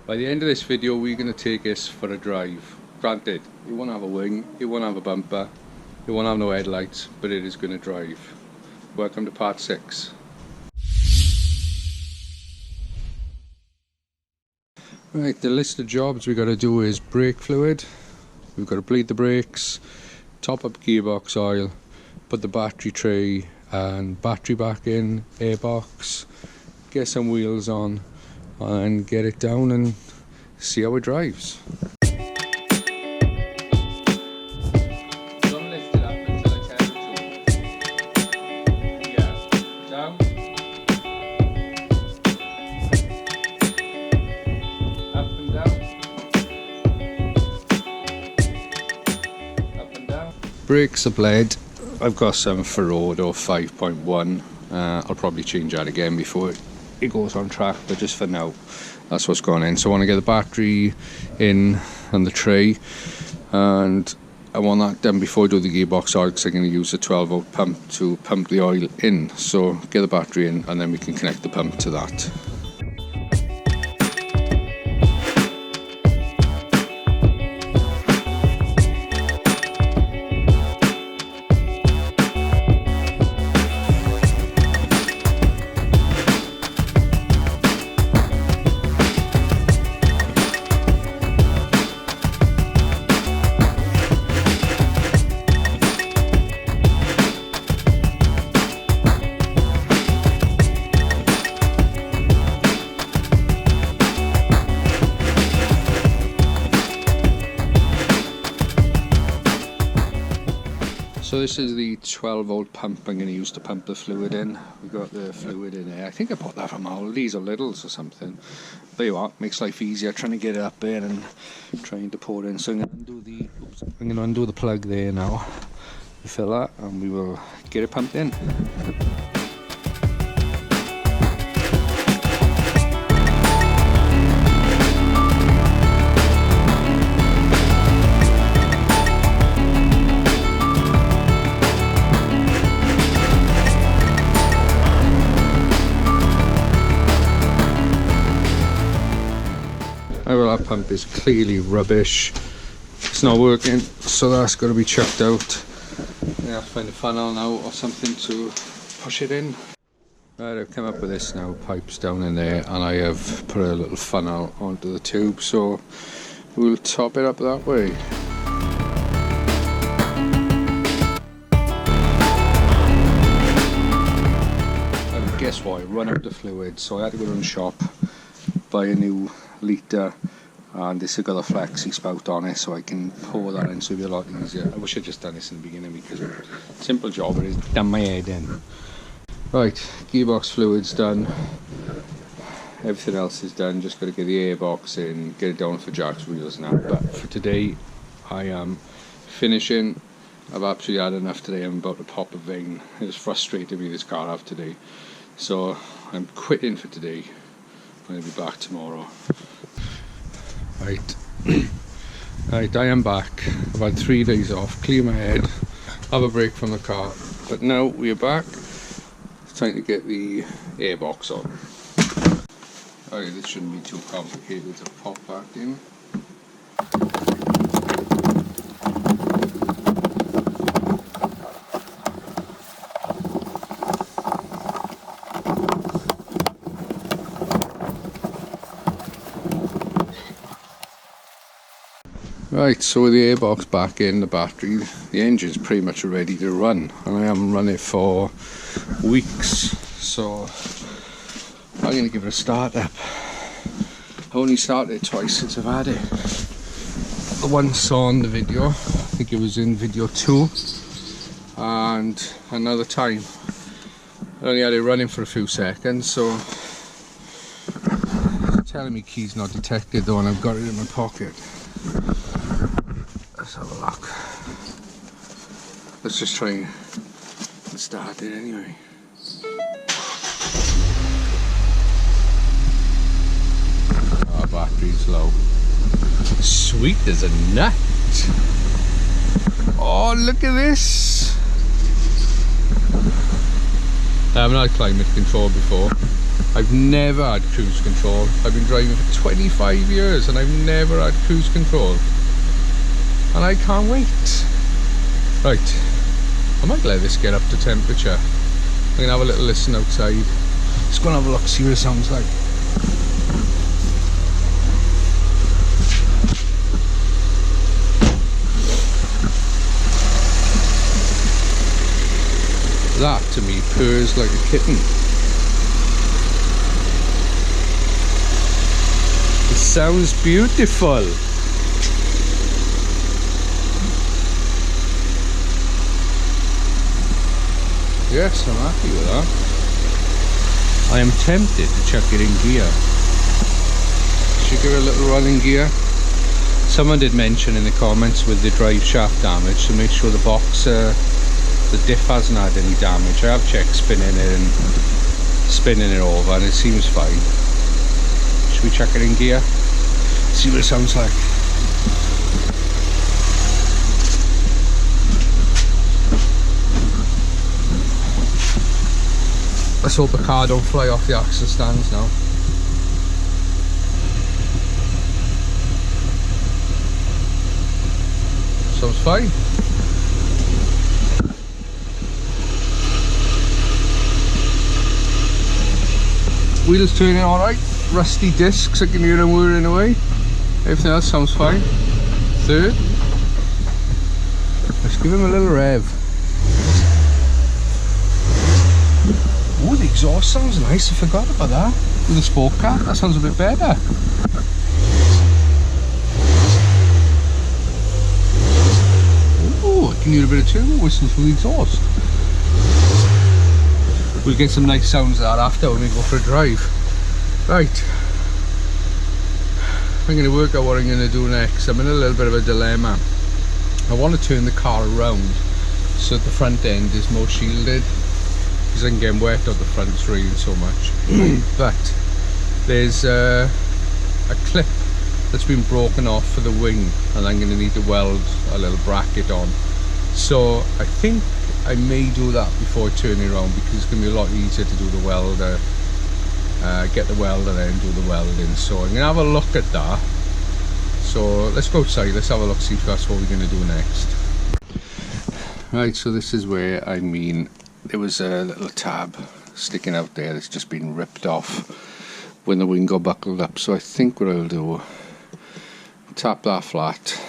By the end of this video, we're going to take this for a drive. Granted, it won't have a wing, it won't have a bumper, it won't have no headlights, but it is going to drive. Welcome to part 6. Right, the list of jobs we got to do is brake fluid. We've got to bleed the brakes, top up gearbox oil, put the battery tray and battery back in, airbox, get some wheels on and get it down and see how it drives. Don't lift it up until I tell you to. Yeah, down. Up and down. Up and down. Brakes are bled. I've got some Ferrado 5.1. I'll probably change that again before it goes on track, but just for now that's what's going in. So I want to get the battery in and the tray, and I want that done before I do the gearbox oil, because I'm going to use a 12 volt pump to pump the oil in. So get the battery in and then we can connect the pump to that. So this is the 12 volt pump I'm going to use to pump the fluid in. We've got the fluid in there. I think I bought that from Aldi's or Lidl's or something. There you are, makes life easier trying to get it up there and trying to pour it in. So I'm going to undo the plug there now, fill that, and we will get it pumped in. Well, that pump is clearly rubbish. It's not working, so that's got to be chucked out. I have to find a funnel now or something to push it in. Right, I've come up with this now, pipes down in there, and I have put a little funnel onto the tube, so we'll top it up that way. And guess what, I run out of fluid, so I had to go to the shop, buy a new litre, and this has got a flexi spout on it, so I can pour that in, so it'll be a lot easier. I wish I'd just done this in the beginning, because it's a simple job, but it's done my head in. Right, gearbox fluid's done, everything else is done, just got to get the airbox in, get it down for Jack's wheels now. But for today I am finishing. I've absolutely had enough today. I'm about to pop a vein. It's frustrated me, this car have today, so I'm quitting for today. I'm going to be back tomorrow. Right, right, I am back. I've had 3 days off, clear my head, have a break from the car, but now we're back. It's time to get the airbox on. Alright, this shouldn't be too complicated to pop back in. Right, so with the airbox back in, the battery, the engine's pretty much ready to run, and I haven't run it for weeks, so I'm going to give it a start up. I only started it twice since I've had it. The once on the video, I think it was in video 2, and another time I only had it running for a few seconds, so it's telling me key's not detected though, and I've got it in my pocket. Let's have a look. Let's just try and start it anyway. Our battery's low. Sweet as a nut. Oh, look at this. I haven't had climate control before. I've never had cruise control. I've been driving for 25 years and I've never had cruise control. And I can't wait. Right, I might let this get up to temperature. I'm going to have a little listen outside. Just going to have a look, see what it sounds like. That to me purrs like a kitten. It sounds beautiful. Yes, I'm happy with that. I am tempted to chuck it in gear. Should give it a little run in gear. Someone did mention in the comments with the drive shaft damage to make sure the box, the diff hasn't had any damage. I have checked spinning it and spinning it over and it seems fine. Should we chuck it in gear? See what it sounds like. Let's hope the car don't fly off the axle stands now. Sounds fine. Wheels turning alright. Rusty discs, I can hear them whirring away. Everything else sounds fine. Third. Let's give him a little rev. Oh, the exhaust sounds nice. I forgot about that. With the sport car, that sounds a bit better. Oh, I can hear a bit of turbo whistles from the exhaust. We'll get some nice sounds of that after when we go for a drive. Right. I'm going to work out what I'm going to do next. I'm in a little bit of a dilemma. I want to turn the car around so that the front end is more shielded, because I can get wet out the front, it's raining so much. But there's a clip that's been broken off for the wing and I'm going to need to weld a little bracket on. So I think I may do that before I turn it around, because it's going to be a lot easier to do the welder, get the welder there and do the welding. So I'm going to have a look at that. So let's go outside, let's have a look, see if that's what we're going to do next. Right, so this is where, I mean, there was a little tab sticking out there that's just been ripped off when the wing got buckled up. So I think what I'll do, tap that flat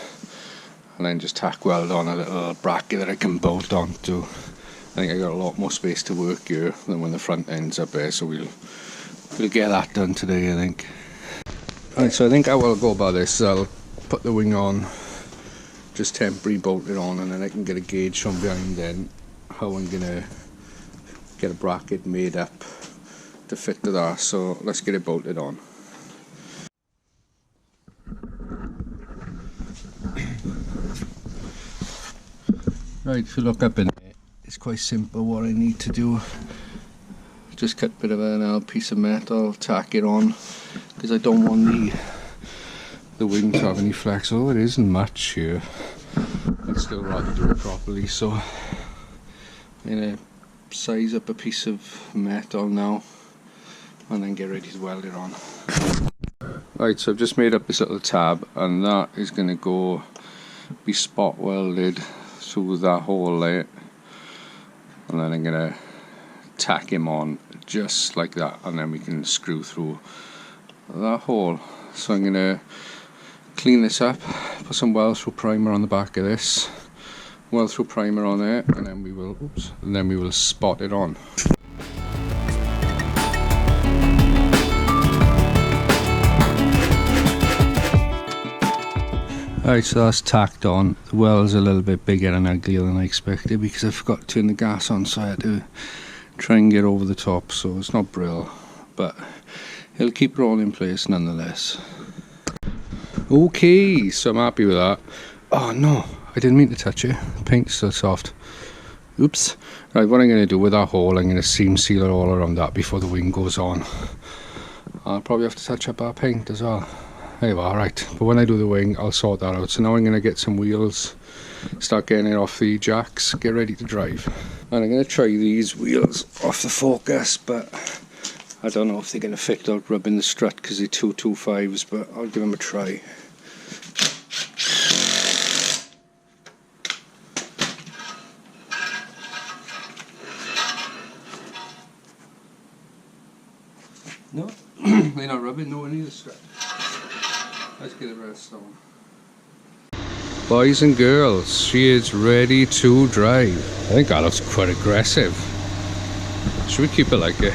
and then just tack weld on a little bracket that I can bolt onto. I think I got a lot more space to work here than when the front end's up there, so we'll get that done today, I think. Alright, so I think how I'll go about this is I'll put the wing on, just temporary bolt it on, and then I can get a gauge from behind then how I'm gonna get a bracket made up to fit to that. So let's get it bolted on. Right, if you look up in there, it's quite simple what I need to do. Just cut a bit of an piece of metal, tack it on, because I don't want the wing to have any flex. Although it isn't much here, I'd still rather do it properly. So I'm going to size up a piece of metal now and then get ready to weld it on. Right, so I've just made up this little tab, and that is going to be spot welded through that hole there, and then I'm going to tack him on just like that, and then we can screw through that hole. So I'm going to clean this up, put some weld through primer on the back of this, weld through primer on there, and then we will spot it on. Alright, so that's tacked on. The weld's a little bit bigger and uglier than I expected because I forgot to turn the gas on, so I had to try and get over the top. So it's not brill, but it'll keep it all in place nonetheless. Okay, so I'm happy with that. Oh no, I didn't mean to touch it. The paint's so soft. Oops. Right, what I'm going to do with that hole, I'm going to seam seal it all around that before the wing goes on. I'll probably have to touch up our paint as well. There you are, right. But when I do the wing, I'll sort that out. So now I'm going to get some wheels, start getting it off the jacks, get ready to drive. And I'm going to try these wheels off the Focus, but I don't know if they're going to fit without rubbing the strut because they're 225s, but I'll give them a try. No, they're not rubbing, no, I need a strut. Let's get the rest on. Boys and girls, she is ready to drive. I think that looks quite aggressive. Should we keep it like it?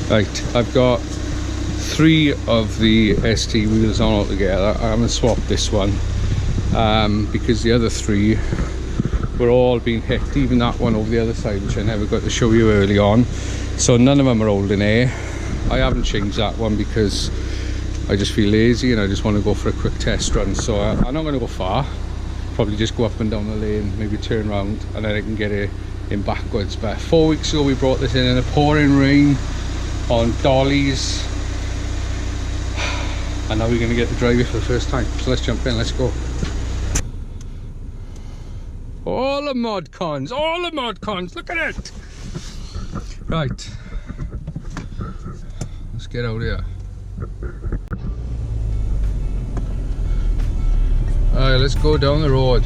Right, I've got 3 of the ST wheels on altogether. I'm going to swap this one because the other 3 were all being hit, even that one over the other side, which I never got to show you early on. So none of them are holding air. I haven't changed that one because I just feel lazy and I just want to go for a quick test run. So I'm not going to go far, probably just go up and down the lane, maybe turn around, and then I can get it in backwards. But 4 weeks ago we brought this in the pouring rain on dollies, and now we're going to get to drive it for the first time. So let's jump in, let's go. All the mod cons, look at it. Right, let's get out here. Alright, let's go down the road.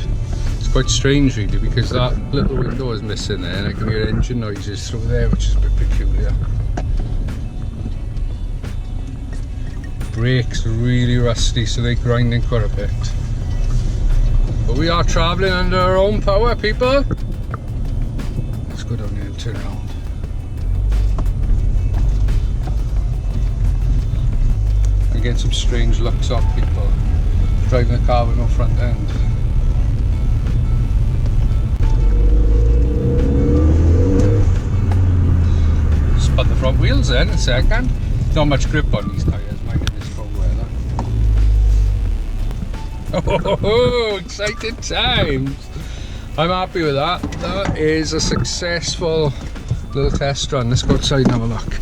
It's quite strange really because that little window is missing there and I can hear engine noises through there, which is a bit peculiar. Brakes are really rusty, so they're grinding quite a bit. But we are travelling under our own power, people. Let's go down here and turn around. I'm getting some strange looks off people driving a car with no front end. Spun the front wheels then in a second. Not much grip on these tyres, mind in this cold weather. Oh, exciting times! I'm happy with that. That is a successful little test run. Let's go outside and have a look.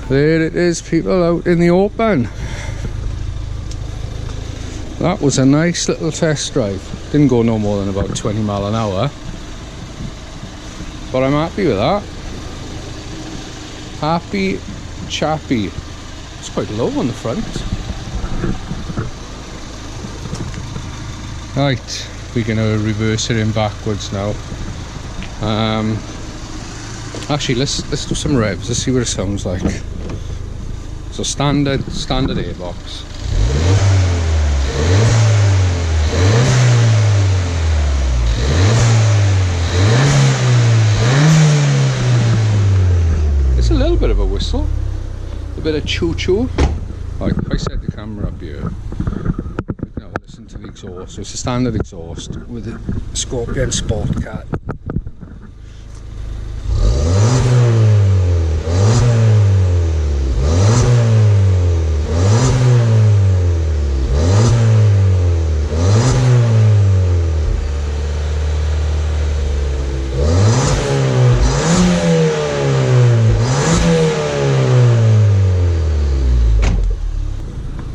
There it is, people, out in the open. That was a nice little test drive. Didn't go no more than about 20 mile an hour. But I'm happy with that. Happy chappy. It's quite low on the front. Right, we're going to reverse it in backwards now. Actually, let's do some revs. Let's see what it sounds like. So standard airbox. It's a little bit of a whistle, a bit of choo-choo. Like if I set the camera up here, you can have a listen to the exhaust. So it's a standard exhaust with a Scorpion Sport Cat.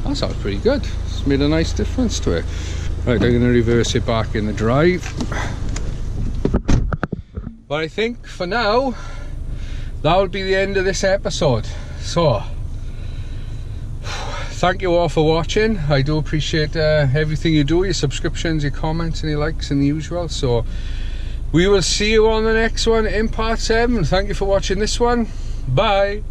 That sounds pretty good. It's made a nice difference to it. Right, I'm going to reverse it back in the drive. But I think for now, that will be the end of this episode. So, thank you all for watching. I do appreciate everything you do, your subscriptions, your comments and your likes and the usual. So, we will see you on the next one in part 7. Thank you for watching this one. Bye.